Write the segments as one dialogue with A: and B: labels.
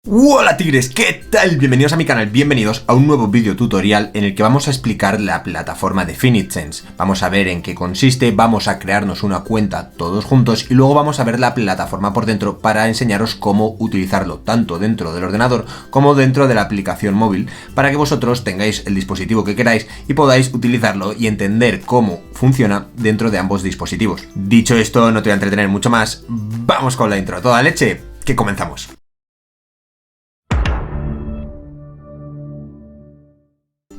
A: Hola tigres, ¿qué tal? Bienvenidos a mi canal, bienvenidos a un nuevo vídeo tutorial en el que vamos a explicar la plataforma de FinitSense. Vamos a ver en qué consiste, vamos a crearnos una cuenta todos juntos y luego vamos a ver la plataforma por dentro para enseñaros cómo utilizarlo tanto dentro del ordenador como dentro de la aplicación móvil para que vosotros tengáis el dispositivo que queráis y podáis utilizarlo y entender cómo funciona dentro de ambos dispositivos. Dicho esto, no te voy a entretener mucho más, vamos con la intro a toda leche, que comenzamos.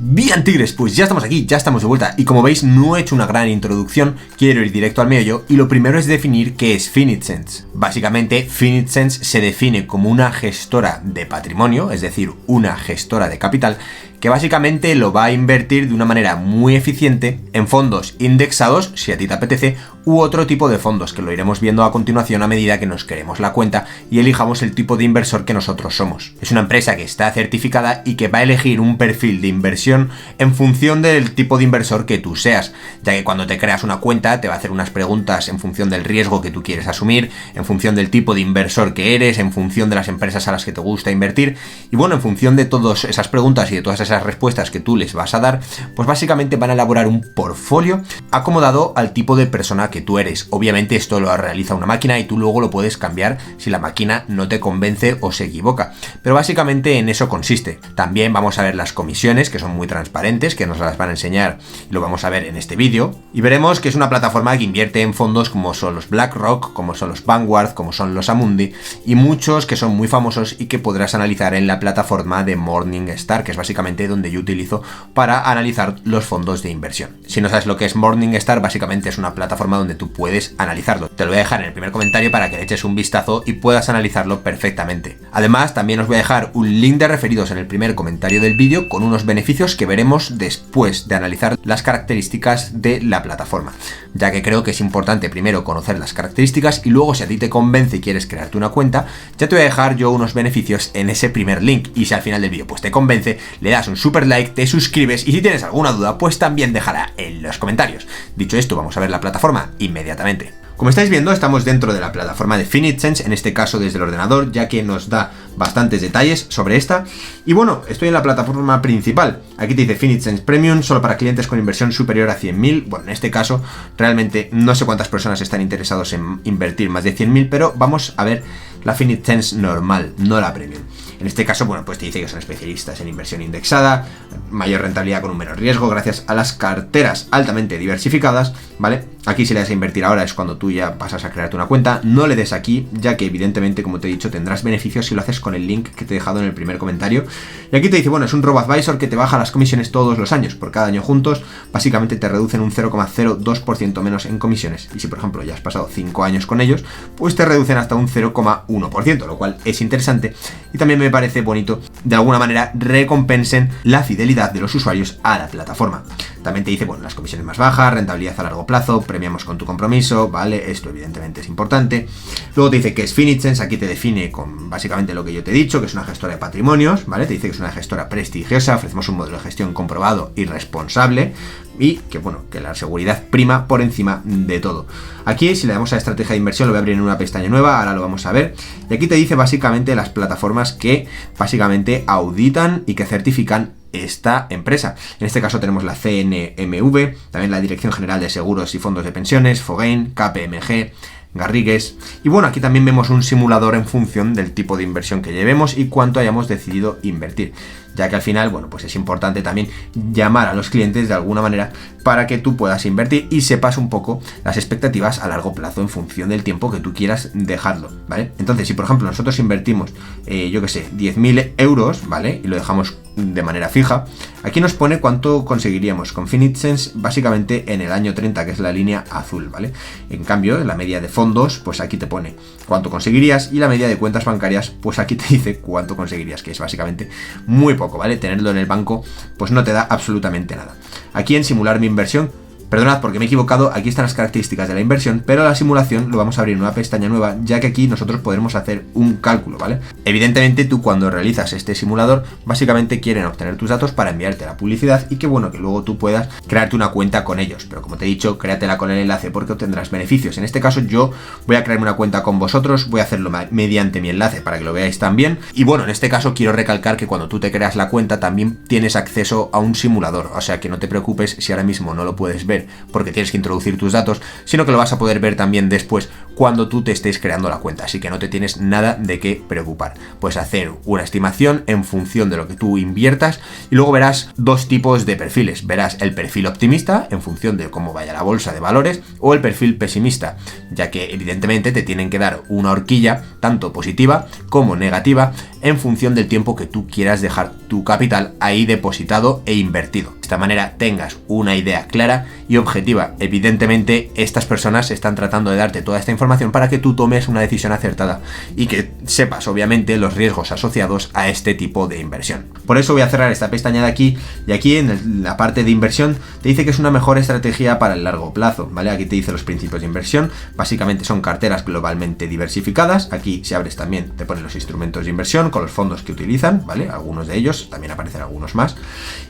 A: Bien tigres, pues ya estamos aquí, ya estamos de vuelta y como veis no he hecho una gran introducción, quiero ir directo al meollo y lo primero es definir qué es FinitSense. Básicamente FinitSense se define como una gestora de patrimonio, es decir, una gestora de capital que básicamente lo va a invertir de una manera muy eficiente en fondos indexados, si a ti te apetece, u otro tipo de fondos, que lo iremos viendo a continuación a medida que nos creemos la cuenta y elijamos el tipo de inversor que nosotros somos. Es una empresa que está certificada y que va a elegir un perfil de inversión en función del tipo de inversor que tú seas, ya que cuando te creas una cuenta te va a hacer unas preguntas en función del riesgo que tú quieres asumir, en función del tipo de inversor que eres, en función de las empresas a las que te gusta invertir y bueno, en función de todas esas preguntas y de todas esas respuestas que tú les vas a dar, pues básicamente van a elaborar un portfolio acomodado al tipo de persona que tú eres. Obviamente esto lo realiza una máquina y tú luego lo puedes cambiar si la máquina no te convence o se equivoca, pero básicamente en eso consiste. También vamos a ver las comisiones, que son muy transparentes, que nos las van a enseñar y lo vamos a ver en este vídeo, y veremos que es una plataforma que invierte en fondos como son los BlackRock, como son los Vanguard, como son los Amundi y muchos que son muy famosos y que podrás analizar en la plataforma de Morningstar, que es básicamente donde yo utilizo para analizar los fondos de inversión. Si no sabes lo que es Morningstar, básicamente es una plataforma donde tú puedes analizarlo. Te lo voy a dejar en el primer comentario para que le eches un vistazo y puedas analizarlo perfectamente. Además, también os voy a dejar un link de referidos en el primer comentario del vídeo con unos beneficios que veremos después de analizar las características de la plataforma, ya que creo que es importante primero conocer las características y luego, si a ti te convence y quieres crearte una cuenta, ya te voy a dejar yo unos beneficios en ese primer link, y si al final del vídeo pues te convence, le das un super like, te suscribes y si tienes alguna duda pues también déjala en los comentarios. Dicho esto, vamos a ver la plataforma inmediatamente. Como estáis viendo, estamos dentro de la plataforma de FinitSense, en este caso desde el ordenador, ya que nos da bastantes detalles sobre esta. Y bueno, estoy en la plataforma principal. Aquí te dice FinitSense Premium, solo para clientes con inversión superior a 100.000. Bueno, en este caso, realmente no sé cuántas personas están interesados en invertir más de 100.000, pero vamos a ver la FinitSense normal, no la Premium. En este caso, bueno, pues te dice que son especialistas en inversión indexada, mayor rentabilidad con un menor riesgo, gracias a las carteras altamente diversificadas, ¿vale? Aquí si le das a invertir ahora es cuando tú ya pasas a crearte una cuenta, no le des aquí, ya que evidentemente, como te he dicho, tendrás beneficios si lo haces con el link que te he dejado en el primer comentario. Y aquí te dice, bueno, es un robo-advisor que te baja las comisiones todos los años, por cada año juntos, básicamente te reducen un 0,02% menos en comisiones, y si por ejemplo ya has pasado 5 años con ellos, pues te reducen hasta un 0,1%, lo cual es interesante, y también me parece bonito, de alguna manera recompensen la fidelidad de los usuarios a la plataforma. También te dice, bueno, las comisiones más bajas, rentabilidad a largo plazo, premiamos con tu compromiso, ¿vale? Esto evidentemente es importante. Luego te dice que es FinitSense, aquí te define con básicamente lo que yo te he dicho, que es una gestora de patrimonios, ¿vale? Te dice que es una gestora prestigiosa, ofrecemos un modelo de gestión comprobado y responsable, y que bueno, que la seguridad prima por encima de todo. Aquí si le damos a estrategia de inversión, lo voy a abrir en una pestaña nueva, ahora lo vamos a ver, y aquí te dice básicamente las plataformas que básicamente auditan y que certifican esta empresa. En este caso tenemos la CNMV, también la Dirección General de Seguros y Fondos de Pensiones, Fogain, KPMG, Garrigues, y bueno, aquí también vemos un simulador en función del tipo de inversión que llevemos y cuánto hayamos decidido invertir, ya que al final, bueno, pues es importante también llamar a los clientes de alguna manera para que tú puedas invertir y sepas un poco las expectativas a largo plazo en función del tiempo que tú quieras dejarlo, ¿vale? Entonces, si por ejemplo nosotros invertimos, yo que sé, 10.000 euros, ¿vale? Y lo dejamos de manera fija, aquí nos pone cuánto conseguiríamos con FinitSense básicamente en el año 30, que es la línea azul, ¿vale? En cambio, la media de fondos, pues aquí te pone cuánto conseguirías, y la media de cuentas bancarias, pues aquí te dice cuánto conseguirías, que es básicamente muy poco, ¿vale? Tenerlo en el banco, pues no te da absolutamente nada. Aquí en simular mi inversión, Perdonad porque me he equivocado, aquí están las características de la inversión, pero la simulación lo vamos a abrir en una pestaña nueva, ya que aquí nosotros podremos hacer un cálculo, ¿vale? Evidentemente tú cuando realizas este simulador, básicamente quieren obtener tus datos para enviarte la publicidad y que bueno, que luego tú puedas crearte una cuenta con ellos, pero como te he dicho, créatela con el enlace porque obtendrás beneficios. En este caso yo voy a crearme una cuenta con vosotros, voy a hacerlo mediante mi enlace para que lo veáis también, y bueno, en este caso quiero recalcar que cuando tú te creas la cuenta también tienes acceso a un simulador, o sea que no te preocupes si ahora mismo no lo puedes ver porque tienes que introducir tus datos, sino que lo vas a poder ver también después cuando tú te estés creando la cuenta, así que no te tienes nada de qué preocupar. Puedes hacer una estimación en función de lo que tú inviertas y luego verás dos tipos de perfiles. Verás el perfil optimista en función de cómo vaya la bolsa de valores o el perfil pesimista, ya que evidentemente te tienen que dar una horquilla tanto positiva como negativa en función del tiempo que tú quieras dejar tu capital ahí depositado e invertido. De esta manera tengas una idea clara y objetiva. Evidentemente estas personas están tratando de darte toda esta información para que tú tomes una decisión acertada y que sepas obviamente los riesgos asociados a este tipo de inversión. Por eso voy a cerrar esta pestaña de aquí, y aquí en la parte de inversión te dice que es una mejor estrategia para el largo plazo, ¿vale? Aquí te dice los principios de inversión, básicamente son carteras globalmente diversificadas. Aquí si abres también te ponen los instrumentos de inversión con los fondos que utilizan, ¿vale? Algunos de ellos, también aparecen algunos más.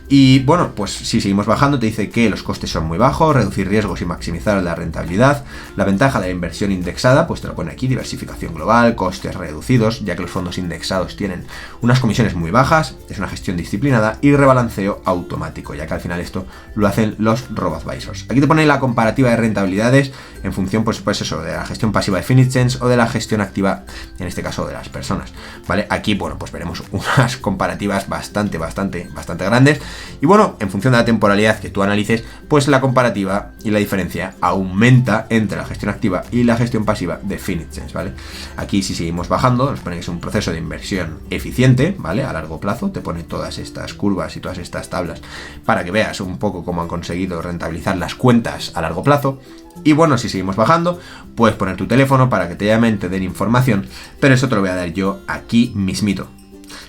A: Y bueno, pues si seguimos bajando te dice que los costes son muy bajos, reducir riesgos y maximizar la rentabilidad. La ventaja de la inversión indexada, pues te lo pone aquí, diversificación global, costes reducidos, ya que los fondos indexados tienen unas comisiones muy bajas, es una gestión disciplinada y rebalanceo automático, ya que al final esto lo hacen los robo-advisors. Aquí te pone la comparativa de rentabilidades en función, pues eso, de la gestión pasiva de Finitsense o de la gestión activa, en este caso de las personas, ¿vale? Aquí, bueno, pues veremos unas comparativas bastante grandes. Y bueno, en función de la temporalidad que tú analices, pues la comparativa y la diferencia aumenta entre la gestión activa y la gestión pasiva de Finitsense, ¿vale? Aquí si seguimos bajando, nos pone que es un proceso de inversión eficiente, ¿vale? A largo plazo, te pone todas estas curvas y todas estas tablas para que veas un poco cómo han conseguido rentabilizar las cuentas a largo plazo. Y bueno, si seguimos bajando, puedes poner tu teléfono para que te llamen, te den información, pero eso te lo voy a dar yo aquí mismito.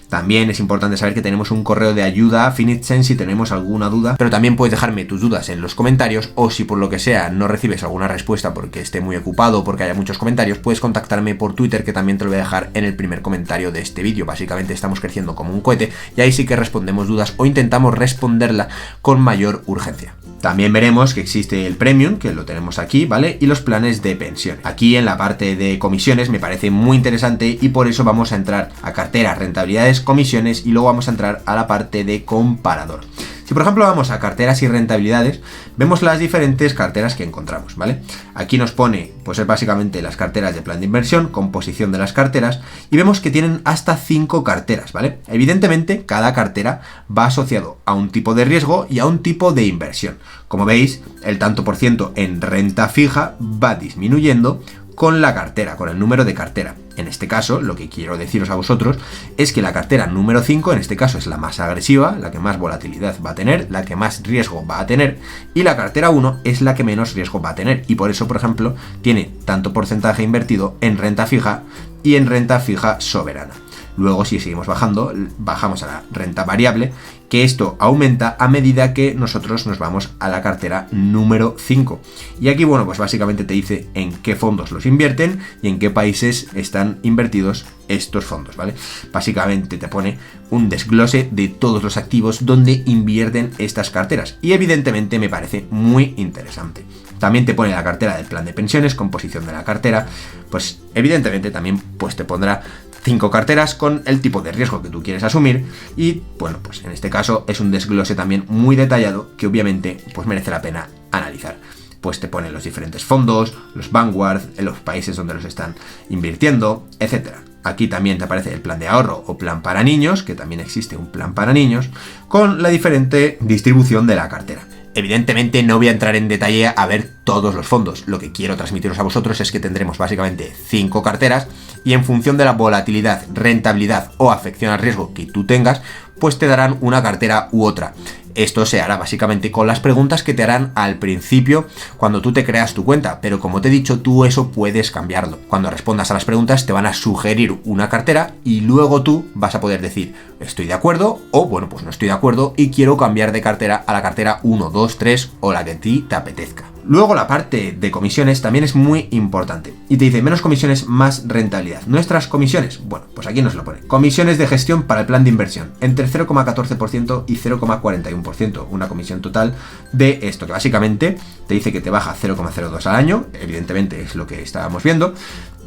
A: También es importante saber que tenemos un correo de ayuda a Finitsense si tenemos alguna duda, pero también puedes dejarme tus dudas en los comentarios, o si por lo que sea no recibes alguna respuesta porque esté muy ocupado o porque haya muchos comentarios, puedes contactarme por Twitter, que también te lo voy a dejar en el primer comentario de este vídeo. Básicamente estamos creciendo como un cohete y ahí sí que respondemos dudas o intentamos responderla con mayor urgencia. También veremos que existe el Premium, que lo tenemos aquí, ¿vale? Y los planes de pensión. Aquí en la parte de comisiones me parece muy interesante y por eso vamos a entrar a cartera, rentabilidades, comisiones y luego vamos a entrar a la parte de comparador. Si por ejemplo vamos a carteras y rentabilidades, vemos las diferentes carteras que encontramos, ¿vale? Aquí nos pone, pues es básicamente las carteras de plan de inversión, composición de las carteras, y vemos que tienen hasta 5 carteras, ¿vale? Evidentemente, cada cartera va asociado a un tipo de riesgo y a un tipo de inversión. Como veis, el tanto por ciento en renta fija va disminuyendo con la cartera, con el número de cartera. En este caso, lo que quiero deciros a vosotros es que la cartera número 5, en este caso, es la más agresiva, la que más volatilidad va a tener, la que más riesgo va a tener, y la cartera 1 es la que menos riesgo va a tener, y por eso, por ejemplo, tiene tanto porcentaje invertido en renta fija y en renta fija soberana. Luego, si seguimos bajando, bajamos a la renta variable, que esto aumenta a medida que nosotros nos vamos a la cartera número 5. Y aquí, bueno, pues básicamente te dice en qué fondos los invierten y en qué países están invertidos estos fondos, ¿vale? Básicamente te pone un desglose de todos los activos donde invierten estas carteras. Y evidentemente me parece muy interesante. También te pone la cartera del plan de pensiones, composición de la cartera. Pues evidentemente también pues te pondrá 5 carteras con el tipo de riesgo que tú quieres asumir y bueno, pues en este caso es un desglose también muy detallado que obviamente pues merece la pena analizar. Pues te ponen los diferentes fondos, los Vanguard, en los países donde los están invirtiendo, etc. Aquí también te aparece el plan de ahorro o plan para niños, que también existe un plan para niños, con la diferente distribución de la cartera. Evidentemente no voy a entrar en detalle a ver todos los fondos. Lo que quiero transmitiros a vosotros es que tendremos básicamente 5 carteras y en función de la volatilidad, rentabilidad o afección al riesgo que tú tengas, pues te darán una cartera u otra. Esto se hará básicamente con las preguntas que te harán al principio cuando tú te creas tu cuenta, pero como te he dicho, tú eso puedes cambiarlo. Cuando respondas a las preguntas te van a sugerir una cartera y luego tú vas a poder decir estoy de acuerdo o bueno, pues no estoy de acuerdo y quiero cambiar de cartera a la cartera 1, 2, 3 o la que a ti te apetezca. Luego la parte de comisiones también es muy importante y te dice menos comisiones, más rentabilidad. Nuestras comisiones, bueno, pues aquí nos lo pone. Comisiones de gestión para el plan de inversión entre 0,14% y 0,41%, una comisión total de esto que básicamente te dice que te baja 0,02 al año, evidentemente es lo que estábamos viendo.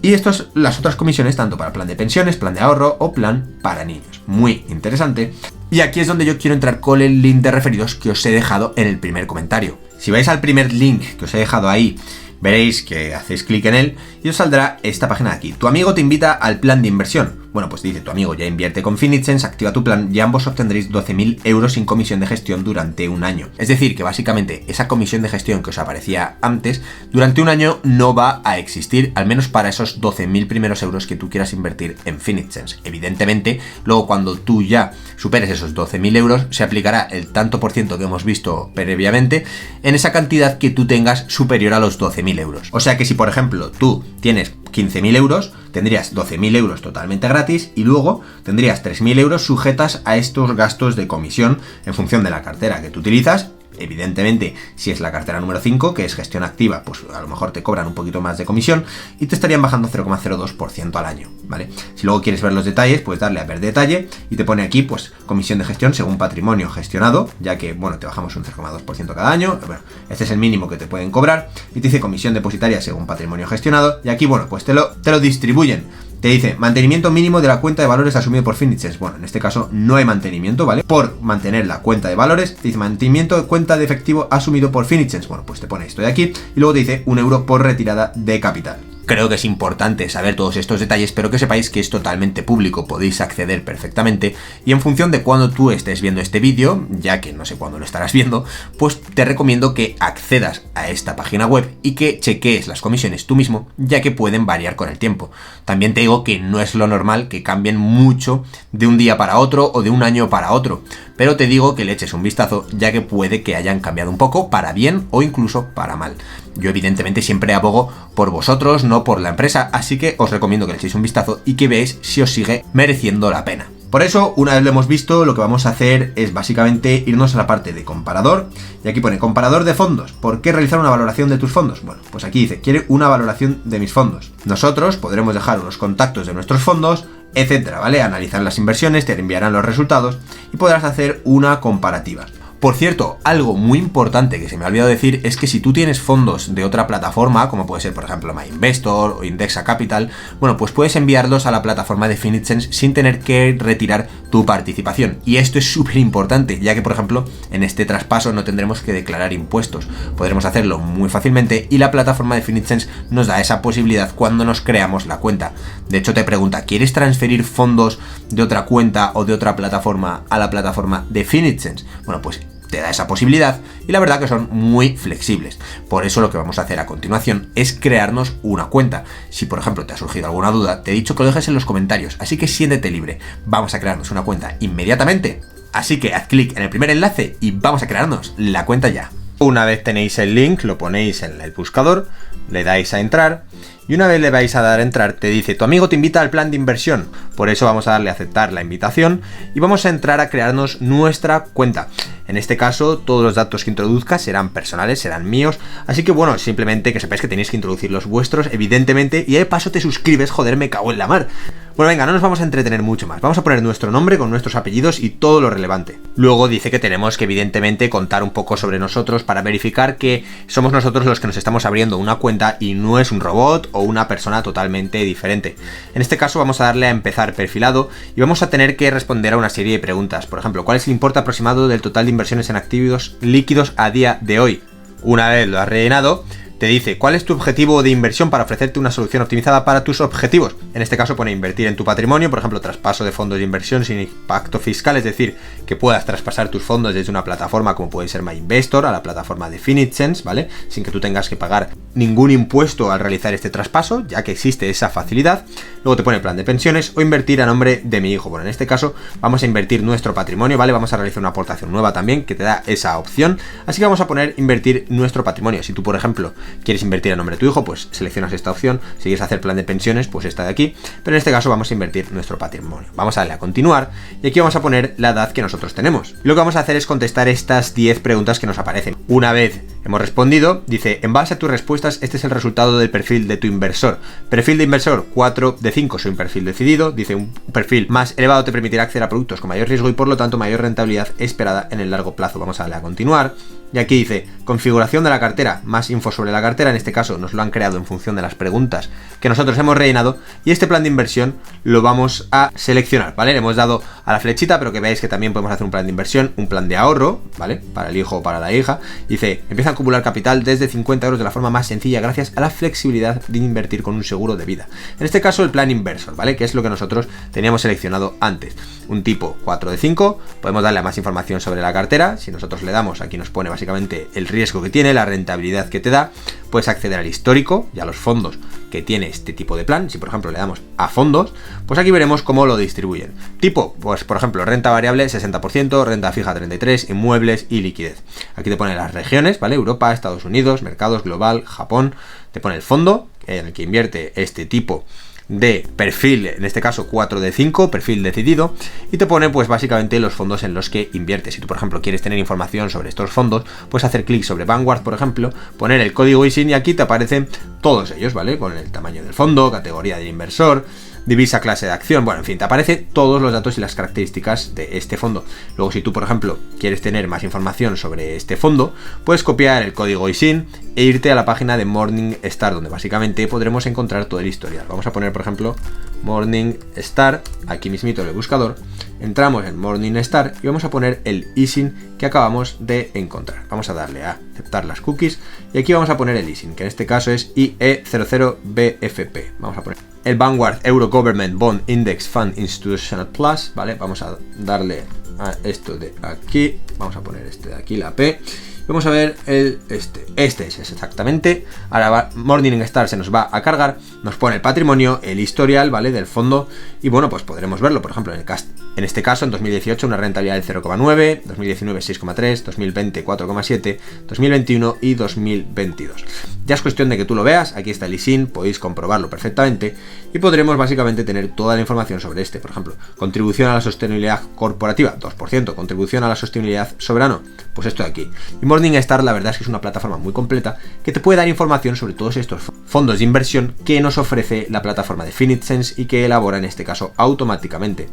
A: Y estas las otras comisiones tanto para plan de pensiones, plan de ahorro o plan para niños. Muy interesante. Y aquí es donde yo quiero entrar con el link de referidos que os he dejado en el primer comentario. Si vais al primer link que os he dejado ahí, veréis que hacéis clic en él y os saldrá esta página de aquí. Tu amigo te invita al plan de inversión. Bueno, pues dice, tu amigo ya invierte con Finitsense, activa tu plan y ambos obtendréis 12.000 euros sin comisión de gestión durante un año. Es decir, que básicamente esa comisión de gestión que os aparecía antes, durante un año no va a existir, al menos para esos 12.000 primeros euros que tú quieras invertir en Finitsense. Evidentemente, luego cuando tú ya superes esos 12.000 euros, se aplicará el tanto por ciento que hemos visto previamente en esa cantidad que tú tengas superior a los 12.000 euros. O sea que si, por ejemplo, tú tienes 15.000 euros, tendrías 12.000 euros totalmente gratis y luego tendrías 3.000 euros sujetas a estos gastos de comisión en función de la cartera que tú utilizas. Evidentemente, si es la cartera número 5, que es gestión activa, pues a lo mejor te cobran un poquito más de comisión y te estarían bajando 0,02% al año, ¿vale? Si luego quieres ver los detalles, puedes darle a ver detalle y te pone aquí, pues, comisión de gestión según patrimonio gestionado, ya que, bueno, te bajamos un 0,2% cada año, bueno, este es el mínimo que te pueden cobrar, y te dice comisión depositaria según patrimonio gestionado, y aquí, bueno, pues te lo distribuyen. Te dice, mantenimiento mínimo de la cuenta de valores asumido por Finitsense. Bueno, en este caso no hay mantenimiento, ¿vale? Por mantener la cuenta de valores, te dice mantenimiento de cuenta de efectivo asumido por Finitsense. Bueno, pues te pone esto de aquí y luego te dice 1 euro por retirada de capital. Creo que es importante saber todos estos detalles, pero que sepáis que es totalmente público, podéis acceder perfectamente y en función de cuando tú estés viendo este vídeo, ya que no sé cuándo lo estarás viendo, pues te recomiendo que accedas a esta página web y que chequees las comisiones tú mismo, ya que pueden variar con el tiempo. También te digo que no es lo normal que cambien mucho de un día para otro o de un año para otro, pero te digo que le eches un vistazo, ya que puede que hayan cambiado un poco para bien o incluso para mal. Yo evidentemente siempre abogo por vosotros, no por la empresa, así que os recomiendo que le echéis un vistazo y que veáis si os sigue mereciendo la pena. Por eso, una vez lo hemos visto, lo que vamos a hacer es básicamente irnos a la parte de comparador, y aquí pone comparador de fondos. ¿Por qué realizar una valoración de tus fondos? Bueno, pues aquí dice, quiere una valoración de mis fondos. Nosotros podremos dejar unos contactos de nuestros fondos, etcétera, ¿vale? Analizar las inversiones, te enviarán los resultados y podrás hacer una comparativa. Por cierto, algo muy importante que se me ha olvidado decir es que si tú tienes fondos de otra plataforma, como puede ser por ejemplo MyInvestor o Indexa Capital, bueno, pues puedes enviarlos a la plataforma de Finitsense sin tener que retirar tu participación. Y esto es súper importante, ya que por ejemplo en este traspaso no tendremos que declarar impuestos. Podremos hacerlo muy fácilmente y la plataforma de Finitsense nos da esa posibilidad cuando nos creamos la cuenta. De hecho te pregunta, ¿quieres transferir fondos de otra cuenta o de otra plataforma a la plataforma de Finitsense? Bueno, pues te da esa posibilidad y la verdad que son muy flexibles. Por eso lo que vamos a hacer a continuación es crearnos una cuenta. Si por ejemplo te ha surgido alguna duda, te he dicho que lo dejes en los comentarios, así que siéntete libre. Vamos a crearnos una cuenta inmediatamente. Así que haz clic en el primer enlace y vamos a crearnos la cuenta ya. Una vez tenéis el link, lo ponéis en el buscador, le dais a entrar y una vez le vais a dar a entrar te dice tu amigo te invita al plan de inversión. Por eso vamos a darle a aceptar la invitación y vamos a entrar a crearnos nuestra cuenta. En este caso todos los datos que introduzca serán personales, serán míos, así que bueno, simplemente que sepáis que tenéis que introducir los vuestros, evidentemente, y de paso te suscribes, joder, me cago en la mar. Bueno, venga, no nos vamos a entretener mucho más, vamos a poner nuestro nombre con nuestros apellidos y todo lo relevante. Luego dice que tenemos que evidentemente contar un poco sobre nosotros para verificar que somos nosotros los que nos estamos abriendo una cuenta y no es un robot o una persona totalmente diferente. En este caso vamos a darle a empezar perfilado y vamos a tener que responder a una serie de preguntas. Por ejemplo, ¿cuál es el importe aproximado del total de inversiones en activos líquidos a día de hoy? Una vez lo has rellenado, te dice cuál es tu objetivo de inversión para ofrecerte una solución optimizada para tus objetivos. En este caso pone invertir en tu patrimonio, por ejemplo, traspaso de fondos de inversión sin impacto fiscal, es decir, que puedas traspasar tus fondos desde una plataforma como puede ser MyInvestor a la plataforma de Finitsense, ¿vale? Sin que tú tengas que pagar ningún impuesto al realizar este traspaso, ya que existe esa facilidad. Luego te pone plan de pensiones o invertir a nombre de mi hijo. Bueno, en este caso vamos a invertir nuestro patrimonio, ¿vale? Vamos a realizar una aportación nueva también que te da esa opción. Así que vamos a poner invertir nuestro patrimonio. Si tú, por ejemplo, quieres invertir a nombre de tu hijo, pues seleccionas esta opción. Si quieres hacer plan de pensiones, pues esta de aquí. Pero en este caso vamos a invertir nuestro patrimonio. Vamos a darle a continuar y aquí vamos a poner la edad que nosotros tenemos. Y lo que vamos a hacer es contestar estas 10 preguntas que nos aparecen. Una vez hemos respondido, dice, en base a tus respuestas, este es el resultado del perfil de tu inversor. Perfil de inversor 4 de 5, soy un perfil decidido. Dice, un perfil más elevado te permitirá acceder a productos con mayor riesgo y por lo tanto mayor rentabilidad esperada en el largo plazo. Vamos a darle a continuar. Y aquí dice, configuración de la cartera, más info sobre la cartera, en este caso nos lo han creado en función de las preguntas que nosotros hemos rellenado, y este plan de inversión lo vamos a seleccionar, ¿vale? Le hemos dado a la flechita, pero que veáis que también podemos hacer un plan de inversión, un plan de ahorro, ¿vale? Para el hijo o para la hija. Dice, empieza a acumular capital desde 50 euros de la forma más sencilla gracias a la flexibilidad de invertir con un seguro de vida. En este caso el plan inversor, ¿vale? Que es lo que nosotros teníamos seleccionado antes. Un tipo 4 de 5, podemos darle a más información sobre la cartera. Si nosotros le damos, aquí nos pone básicamente el riesgo que tiene, la rentabilidad que te da. Puedes acceder al histórico y a los fondos que tiene este tipo de plan. Si por ejemplo le damos a fondos, pues aquí veremos cómo lo distribuyen. Tipo, pues por ejemplo, renta variable 60%, renta fija 33%, inmuebles y liquidez. Aquí te pone las regiones, ¿vale? Europa, Estados Unidos, mercados global, Japón. Te pone el fondo en el que invierte este tipo de perfil, en este caso 4 de 5, perfil decidido, y te pone pues básicamente los fondos en los que inviertes. Si tú por ejemplo quieres tener información sobre estos fondos, puedes hacer clic sobre Vanguard, por ejemplo, poner el código ISIN y aquí te aparecen todos ellos, ¿vale? Con el tamaño del fondo, categoría del inversor, divisa, clase de acción, bueno, en fin, te aparecen todos los datos y las características de este fondo. Luego, si tú, por ejemplo, quieres tener más información sobre este fondo, puedes copiar el código ISIN e irte a la página de Morningstar, donde básicamente podremos encontrar todo el historial. Vamos a poner, por ejemplo, Morningstar, aquí mismito en el buscador, entramos en Morningstar y vamos a poner el ISIN que acabamos de encontrar. Vamos a darle a aceptar las cookies y aquí vamos a poner el ISIN, que en este caso es IE00BFP. Vamos a poner el Vanguard Euro Government Bond Index Fund Institutional Plus, ¿vale? Vamos a darle a esto de aquí, vamos a poner este de aquí, la P. Vamos a ver este es exactamente. Ahora Morningstar se nos va a cargar, nos pone el patrimonio, el historial, ¿vale? Del fondo, y bueno, pues podremos verlo, por ejemplo, en este caso, en 2018 una rentabilidad del 0,9, 2019 6,3, 2020 4,7, 2021 y 2022. Ya es cuestión de que tú lo veas, aquí está el ISIN, podéis comprobarlo perfectamente, y podremos básicamente tener toda la información sobre este, por ejemplo, contribución a la sostenibilidad corporativa, 2%, contribución a la sostenibilidad soberano, pues esto de aquí. Y Morningstar, la verdad es que es una plataforma muy completa que te puede dar información sobre todos estos fondos de inversión que nos ofrece la plataforma de Finitsense y que elabora en este caso automáticamente.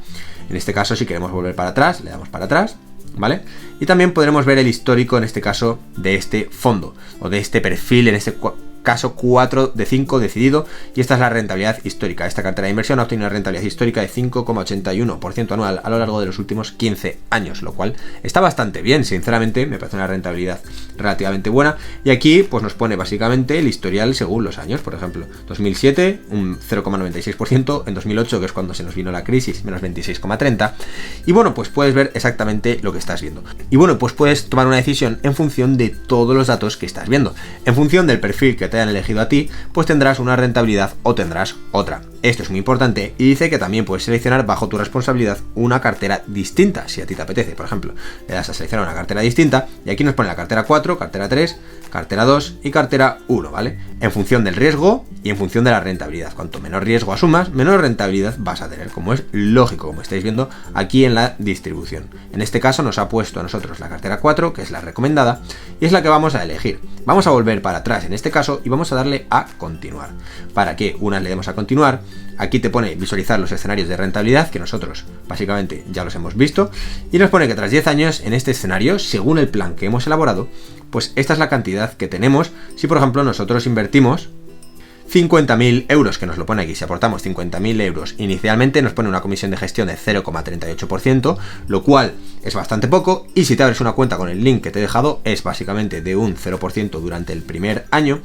A: En este caso, si queremos volver para atrás, le damos para atrás, ¿vale? Y también podremos ver el histórico, en este caso, de este fondo o de este perfil, en este caso 4 de 5 decidido, y esta es la rentabilidad histórica. Esta cartera de inversión ha obtenido una rentabilidad histórica de 5,81% anual a lo largo de los últimos 15 años, lo cual está bastante bien, sinceramente, me parece una rentabilidad relativamente buena. Y aquí pues nos pone básicamente el historial según los años, por ejemplo, 2007 un 0,96%, en 2008, que es cuando se nos vino la crisis, menos 26,30%, y bueno, pues puedes ver exactamente lo que estás viendo. Y bueno, pues puedes tomar una decisión en función de todos los datos que estás viendo. En función del perfil que te hayan elegido a ti, pues tendrás una rentabilidad o tendrás otra. Esto es muy importante y dice que también puedes seleccionar bajo tu responsabilidad una cartera distinta, si a ti te apetece. Por ejemplo, le das a seleccionar una cartera distinta y aquí nos pone la cartera 4, cartera 3, cartera 2 y cartera 1, ¿vale? En función del riesgo y en función de la rentabilidad. Cuanto menor riesgo asumas, menor rentabilidad vas a tener, como es lógico, como estáis viendo aquí en la distribución. En este caso nos ha puesto a nosotros la cartera 4, que es la recomendada, y es la que vamos a elegir. Vamos a volver para atrás en este caso y vamos a darle a continuar. Para que una le demos a continuar, aquí te pone visualizar los escenarios de rentabilidad, que nosotros básicamente ya los hemos visto, y nos pone que tras 10 años en este escenario, según el plan que hemos elaborado, pues esta es la cantidad que tenemos si por ejemplo nosotros invertimos 50.000 euros, que nos lo pone aquí. Si aportamos 50.000 euros inicialmente, nos pone una comisión de gestión de 0,38%, lo cual es bastante poco, y si te abres una cuenta con el link que te he dejado, es básicamente de un 0% durante el primer año,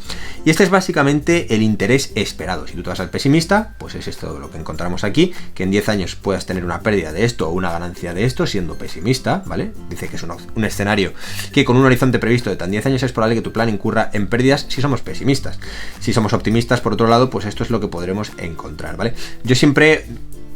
A: y este es básicamente el interés esperado. Si tú te vas al pesimista, pues es esto lo que encontramos aquí, que en 10 años puedas tener una pérdida de esto o una ganancia de esto siendo pesimista, ¿vale? Dice que es un escenario que con un horizonte previsto de tan 10 años es probable que tu plan incurra en pérdidas si somos pesimistas. Si somos optimistas, por otro lado, pues esto es lo que podremos encontrar, ¿vale? Yo siempre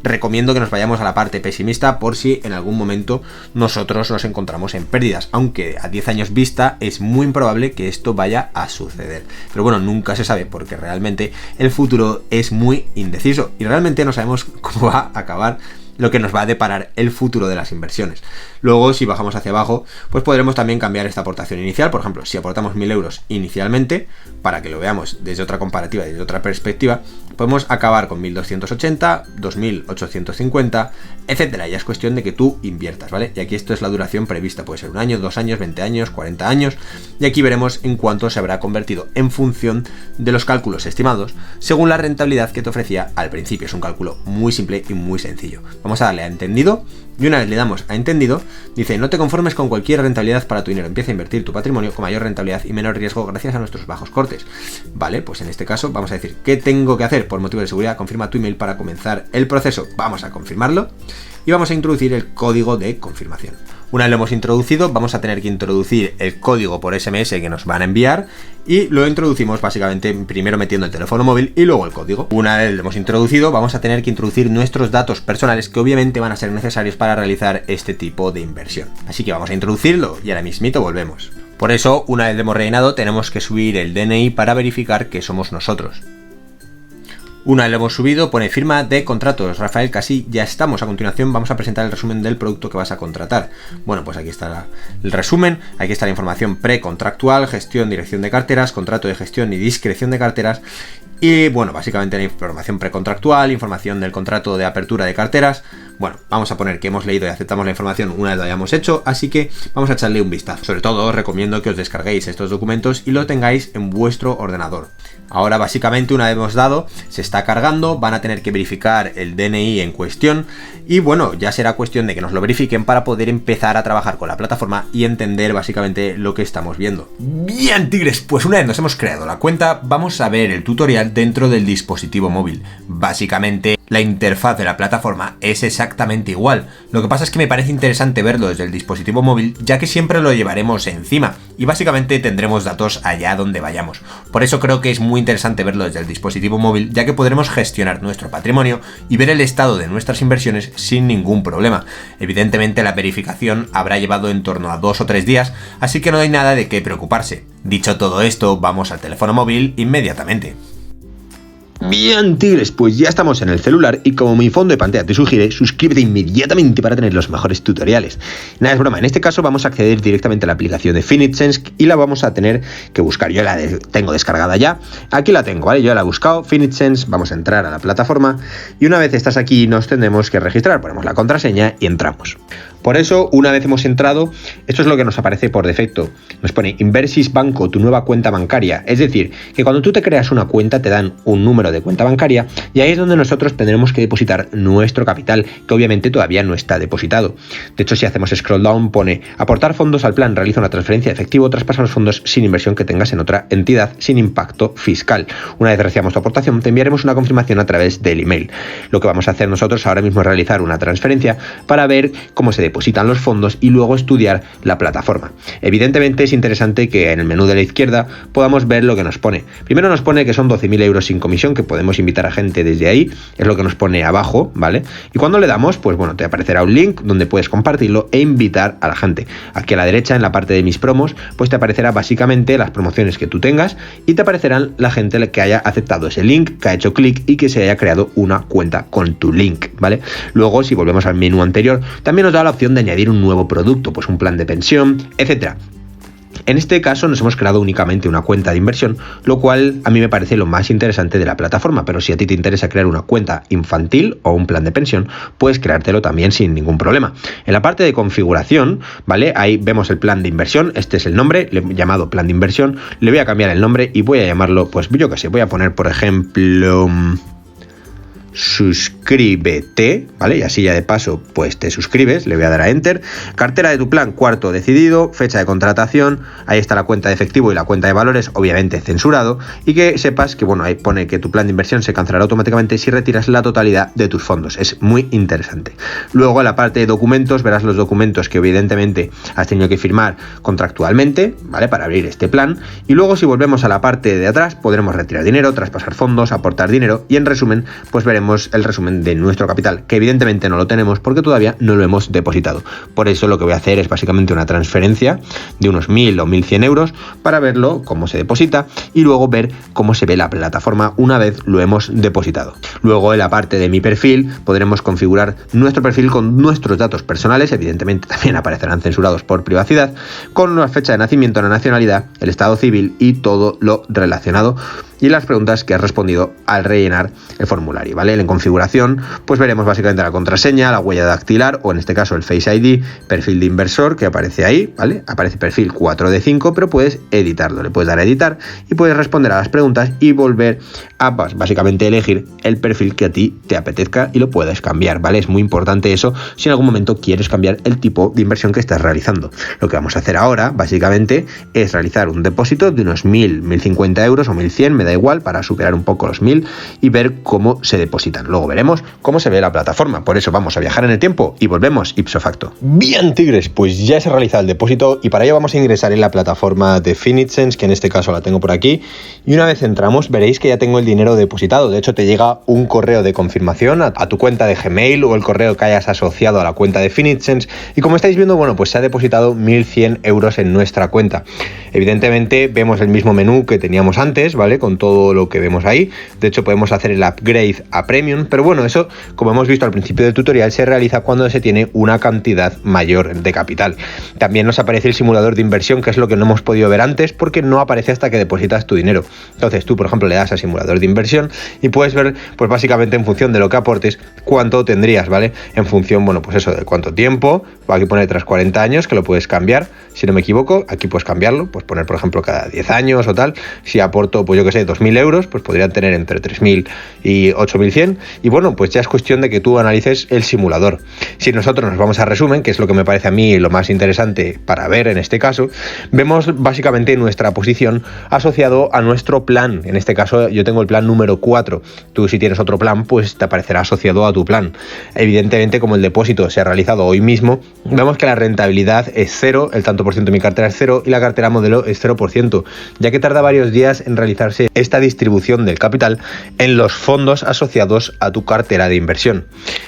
A: recomiendo que nos vayamos a la parte pesimista por si en algún momento nosotros nos encontramos en pérdidas, aunque a 10 años vista es muy improbable que esto vaya a suceder. Pero bueno, nunca se sabe porque realmente el futuro es muy indeciso y realmente no sabemos cómo va a acabar lo que nos va a deparar el futuro de las inversiones. Luego, si bajamos hacia abajo, pues podremos también cambiar esta aportación inicial. Por ejemplo, si aportamos 1.000 euros inicialmente, para que lo veamos desde otra comparativa, desde otra perspectiva, podemos acabar con 1.280, 2.850, etcétera. Ya es cuestión de que tú inviertas, ¿vale? Y aquí esto es la duración prevista, puede ser 1 año, 2 años, 20 años, 40 años, y aquí veremos en cuánto se habrá convertido en función de los cálculos estimados, según la rentabilidad que te ofrecía al principio. Es un cálculo muy simple y muy sencillo. Vamos a darle a entendido, y una vez le damos a entendido, dice: no te conformes con cualquier rentabilidad para tu dinero, empieza a invertir tu patrimonio con mayor rentabilidad y menor riesgo gracias a nuestros bajos cortes. Vale, pues en este caso vamos a decir: ¿qué tengo que hacer? Por motivo de seguridad, confirma tu email para comenzar el proceso. Vamos a confirmarlo y vamos a introducir el código de confirmación. Una vez lo hemos introducido, vamos a tener que introducir el código por SMS que nos van a enviar, y lo introducimos básicamente primero metiendo el teléfono móvil y luego el código. Una vez lo hemos introducido, vamos a tener que introducir nuestros datos personales que obviamente van a ser necesarios para realizar este tipo de inversión. Así que vamos a introducirlo y ahora mismito volvemos. Por eso, una vez lo hemos rellenado, tenemos que subir el DNI para verificar que somos nosotros. Una vez lo hemos subido, pone firma de contratos. Rafael Casí, ya estamos. A continuación vamos a presentar el resumen del producto que vas a contratar. Bueno, pues aquí está el resumen, aquí está la información precontractual, gestión, dirección de carteras, contrato de gestión y discreción de carteras. Y bueno, básicamente la información precontractual, información del contrato de apertura de carteras. Bueno, vamos a poner que hemos leído y aceptamos la información una vez lo hayamos hecho, así que vamos a echarle un vistazo. Sobre todo os recomiendo que os descarguéis estos documentos y lo tengáis en vuestro ordenador. Ahora básicamente una vez hemos dado, se está cargando, van a tener que verificar el DNI en cuestión y bueno, ya será cuestión de que nos lo verifiquen para poder empezar a trabajar con la plataforma y entender básicamente lo que estamos viendo. Bien, tigres, pues una vez nos hemos creado la cuenta, vamos a ver el tutorial dentro del dispositivo móvil. Básicamente la interfaz de la plataforma es exactamente igual. Lo que pasa es que me parece interesante verlo desde el dispositivo móvil, ya que siempre lo llevaremos encima y básicamente tendremos datos allá donde vayamos. Por eso creo que es muy interesante verlo desde el dispositivo móvil, ya que podremos gestionar nuestro patrimonio y ver el estado de nuestras inversiones sin ningún problema. Evidentemente la verificación habrá llevado en torno a 2 o 3 días, así que no hay nada de qué preocuparse. Dicho todo esto, vamos al teléfono móvil inmediatamente. Bien, tigres, pues ya estamos en el celular y como mi fondo de pantalla te sugiere, suscríbete inmediatamente para tener los mejores tutoriales. Nada, es broma, en este caso vamos a acceder directamente a la aplicación de FinitSense y la vamos a tener que buscar. Yo la tengo descargada ya, aquí la tengo, ¿vale? Yo la he buscado, FinitSense, vamos a entrar a la plataforma y una vez estás aquí nos tendremos que registrar, ponemos la contraseña y entramos. Por eso, una vez hemos entrado, esto es lo que nos aparece por defecto. Nos pone Inversis Banco, tu nueva cuenta bancaria. Es decir, que cuando tú te creas una cuenta te dan un número de cuenta bancaria y ahí es donde nosotros tendremos que depositar nuestro capital, que obviamente todavía no está depositado. De hecho, si hacemos scroll down pone aportar fondos al plan, realiza una transferencia de efectivo, traspasa los fondos sin inversión que tengas en otra entidad sin impacto fiscal. Una vez recibamos tu aportación te enviaremos una confirmación a través del email. Lo que vamos a hacer nosotros ahora mismo es realizar una transferencia para ver cómo se depositan los fondos y luego estudiar la plataforma. Evidentemente es interesante que en el menú de la izquierda podamos ver lo que nos pone. Primero nos pone que son 12.000 euros sin comisión, que podemos invitar a gente desde ahí, es lo que nos pone abajo, ¿vale? Y cuando le damos, pues bueno, te aparecerá un link donde puedes compartirlo e invitar a la gente. Aquí a la derecha, en la parte de mis promos, pues te aparecerá básicamente las promociones que tú tengas y te aparecerán la gente que haya aceptado ese link, que ha hecho clic y que se haya creado una cuenta con tu link, ¿vale? Luego, si volvemos al menú anterior, también nos da la opción de añadir un nuevo producto, pues un plan de pensión, etcétera. En este caso nos hemos creado únicamente una cuenta de inversión, lo cual a mí me parece lo más interesante de la plataforma, pero si a ti te interesa crear una cuenta infantil o un plan de pensión, puedes creártelo también sin ningún problema. En la parte de configuración, ¿vale? Ahí vemos el plan de inversión, este es el nombre, le he llamado plan de inversión, le voy a cambiar el nombre y voy a llamarlo, pues yo qué sé, voy a poner por ejemplo... suscríbete, ¿vale? Y así ya de paso pues te suscribes, le voy a dar a enter. Cartera de tu plan, cuarto decidido, fecha de contratación, ahí está la cuenta de efectivo y la cuenta de valores, obviamente censurado, y que sepas que, bueno, ahí pone que tu plan de inversión se cancelará automáticamente si retiras la totalidad de tus fondos, es muy interesante. Luego en la parte de documentos verás los documentos que evidentemente has tenido que firmar contractualmente, ¿vale? Para abrir este plan, y luego si volvemos a la parte de atrás podremos retirar dinero, traspasar fondos, aportar dinero, y en resumen pues veremos el resumen de nuestro capital, que evidentemente no lo tenemos porque todavía no lo hemos depositado. Por eso lo que voy a hacer es básicamente una transferencia de unos 1.000 o 1.100 euros para verlo cómo se deposita y luego ver cómo se ve la plataforma una vez lo hemos depositado. Luego en la parte de mi perfil podremos configurar nuestro perfil con nuestros datos personales, evidentemente también aparecerán censurados por privacidad, con la fecha de nacimiento, la nacionalidad, el estado civil y todo lo relacionado y las preguntas que has respondido al rellenar el formulario, ¿vale? En configuración, pues veremos básicamente la contraseña, la huella dactilar o en este caso el Face ID, perfil de inversor que aparece ahí, ¿vale? Aparece perfil 4 de 5, pero puedes editarlo, le puedes dar a editar y puedes responder a las preguntas y volver a pues, básicamente elegir el perfil que a ti te apetezca y lo puedes cambiar, ¿vale? Es muy importante eso si en algún momento quieres cambiar el tipo de inversión que estás realizando. Lo que vamos a hacer ahora, básicamente, es realizar un depósito de unos 1.000, 1.050 euros o 1.100, me da igual, para superar un poco los 1.000 y ver cómo se depositan. Luego veremos cómo se ve la plataforma. Por eso vamos a viajar en el tiempo y volvemos ipso facto. Bien, tigres, pues ya se ha realizado el depósito y para ello vamos a ingresar en la plataforma de Finitsense, que en este caso la tengo por aquí, y una vez entramos veréis que ya tengo el dinero depositado. De hecho te llega un correo de confirmación a tu cuenta de Gmail o el correo que hayas asociado a la cuenta de Finitsense y como estáis viendo, bueno, pues se ha depositado 1.100 euros en nuestra cuenta. Evidentemente vemos el mismo menú que teníamos antes, ¿vale? Con todo lo que vemos ahí. De hecho podemos hacer el upgrade a Premium, pero bueno, eso, como hemos visto al principio del tutorial, se realiza cuando se tiene una cantidad mayor de capital. También nos aparece el simulador de inversión, que es lo que no hemos podido ver antes porque no aparece hasta que depositas tu dinero. Entonces tú, por ejemplo, le das a simulador de inversión y puedes ver, pues básicamente en función de lo que aportes, cuánto tendrías, ¿vale? En función, bueno, pues eso, de cuánto tiempo. Aquí pone tras 40 años, que lo puedes cambiar, si no me equivoco. Aquí puedes cambiarlo, pues poner, por ejemplo, cada 10 años o tal. Si aporto, pues yo que sé, 2.000 euros, pues podrían tener entre 3.000 y 8.100. Y bueno, pues ya es cuestión de que tú analices el simulador. Si nosotros nos vamos a resumen, que es lo que me parece a mí lo más interesante para ver en este caso, vemos básicamente nuestra posición asociado a nuestro plan. En este caso yo tengo el plan número 4. Tú si tienes otro plan, pues te aparecerá asociado a tu plan. Evidentemente, como el depósito se ha realizado hoy mismo, vemos que la rentabilidad es 0, el tanto por ciento de mi cartera es 0 y la cartera modelo es 0%, ya que tarda varios días en realizarse esta distribución del capital en los fondos asociados a tu cartera de inversión.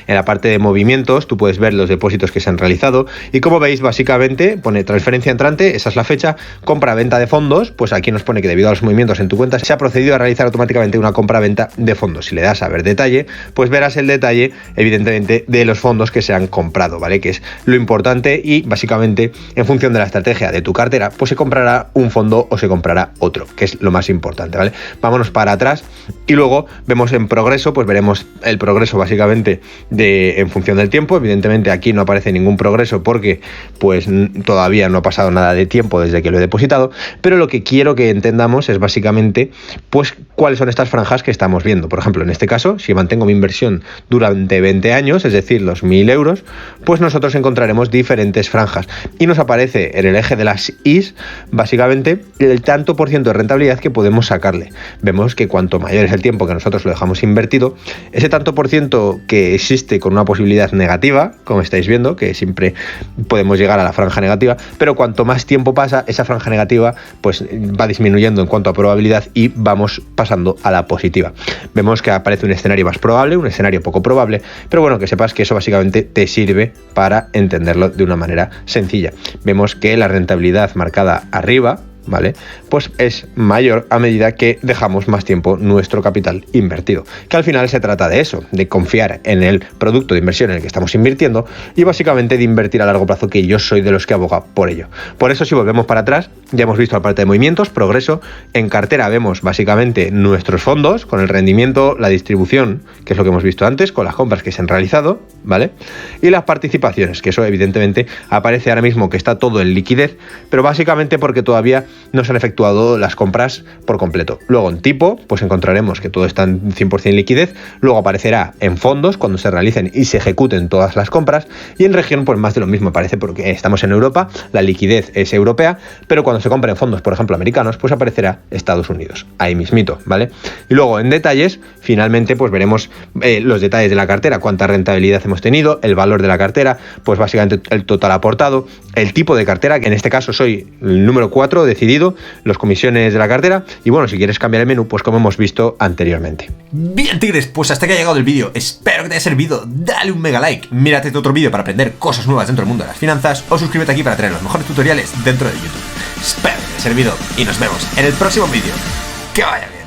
A: En la parte de movimientos tú puedes ver los depósitos que se han realizado y como veis básicamente pone transferencia entrante, esa es la fecha, compra-venta de fondos, pues aquí nos pone que debido a los movimientos en tu cuenta se ha procedido a realizar automáticamente una compra-venta de fondos. Si le das a ver detalle, pues verás el detalle evidentemente de los fondos que se han comprado, ¿vale? Que es lo importante y básicamente en función de la estrategia de tu cartera, pues se comprará un fondo o se comprará otro, que es lo más importante, ¿vale? Vámonos para atrás y luego vemos en progreso, pues veremos el progreso básicamente en función del tiempo. Evidentemente aquí no aparece ningún progreso porque pues todavía no ha pasado nada de tiempo desde que lo he depositado, pero lo que quiero que entendamos es básicamente pues cuáles son estas franjas que estamos viendo. Por ejemplo, en este caso, si mantengo mi inversión durante 20 años, es decir, los 1.000 euros, pues nosotros encontraremos diferentes franjas y nos aparece en el eje de las Is básicamente el tanto por ciento de rentabilidad que podemos sacarle. Vemos que cuanto mayor es el tiempo que nosotros lo dejamos invertido, ese tanto por ciento que existe con una posibilidad negativa, como estáis viendo, que siempre podemos llegar a la franja negativa, pero cuanto más tiempo pasa, esa franja negativa pues va disminuyendo en cuanto a probabilidad y vamos pasando a la positiva. Vemos que aparece un escenario más probable, un escenario poco probable, pero bueno, que sepas que eso básicamente te sirve para entenderlo de una manera sencilla. Vemos que la rentabilidad marcada arriba,
B: ¿vale? Pues es mayor a medida que dejamos más tiempo nuestro capital invertido. Que al final se trata de eso, de confiar en el producto de inversión en el que estamos invirtiendo y básicamente de invertir a largo plazo, que yo soy de los que aboga por ello. Por eso, si volvemos para atrás, ya hemos visto la parte de movimientos, progreso. En cartera vemos básicamente nuestros fondos con el rendimiento, la distribución, que es lo que hemos visto antes, con las compras que se han realizado, ¿vale? Y las participaciones, que eso evidentemente aparece ahora mismo que está todo en liquidez, pero básicamente porque todavía no se han efectuado las compras por completo. Luego en tipo, pues encontraremos que todo está en 100% liquidez, luego aparecerá en fondos cuando se realicen y se ejecuten todas las compras, y en región pues más de lo mismo aparece, porque estamos en Europa, la liquidez es europea, pero cuando se compren fondos, por ejemplo americanos, pues aparecerá Estados Unidos, ahí mismito, ¿vale? Y luego en detalles, finalmente pues veremos los detalles de la cartera, cuánta rentabilidad hemos tenido, el valor de la cartera, pues básicamente el total aportado, el tipo de cartera, que en este caso soy el número 4 decidido, las comisiones de la cartera, y bueno, si quieres cambiar el menú, pues como hemos visto anteriormente.
A: Bien, tigres, pues hasta que ha llegado el vídeo, espero que te haya servido, dale un mega like, mírate otro vídeo para aprender cosas nuevas dentro del mundo de las finanzas, o suscríbete aquí para tener los mejores tutoriales dentro de YouTube. Espero que te haya servido y nos vemos en el próximo vídeo. Que vaya bien.